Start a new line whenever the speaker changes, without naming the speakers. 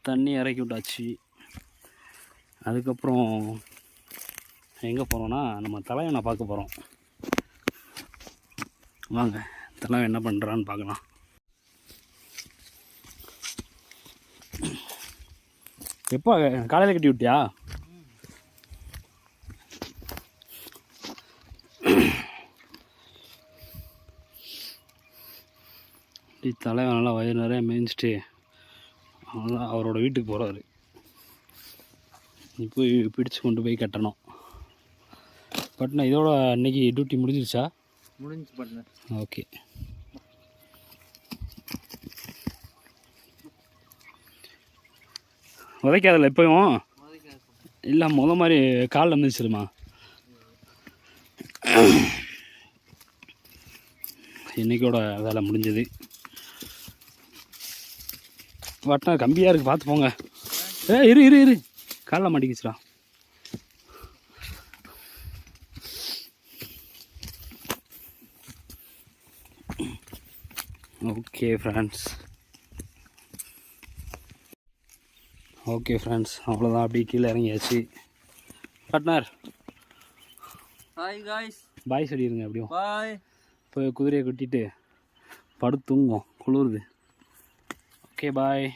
தண்ணி இறக்கி விட்டாச்சு. அதுக்கப்புறம் எங்கே போகிறோன்னா நம்ம தலைவனை பார்க்க போகிறோம். வாங்க தலைவன் என்ன பண்ணுறான்னு பார்க்கலாம். எப்போ காலையில் கட்டி விட்டியா? தலைவன் நல்லா வயிறு நிறைய மேய்ஞ்சிட்டு அவரோட வீட்டுக்கு போகிறாரு. நீ போய் பிடிச்சு கொண்டு போய் கட்டணும். பட்னா இதோட அன்னைக்கு டியூட்டி முடிஞ்சிருச்சா?
முடிஞ்சு பட்னா.
ஓகே. உதைக்காதில்ல எப்பயும் இல்லை, மாதிரி காலில் மிதிச்சிருமா? இன்றைக்கோட வேலை முடிஞ்சது. வட்டினா கம்பியாக இருக்குது, பார்த்து போங்க. இரு இரு இரு, காலில் மாட்டிக்கிச்சுடா. ஓகே ஃப்ரெண்ட்ஸ், அவ்வளோதான். அப்படியே கீழே இறங்கியாச்சு. பார்ட்னர்
ஹாய் காய்ஸ்,
பாய் சொல்லிடுங்க. அப்படியும்
பாய்.
இப்போ குதிரையை கட்டிட்டு படுத்து தூங்குவோம், குளிருது. ஓகே பாய்.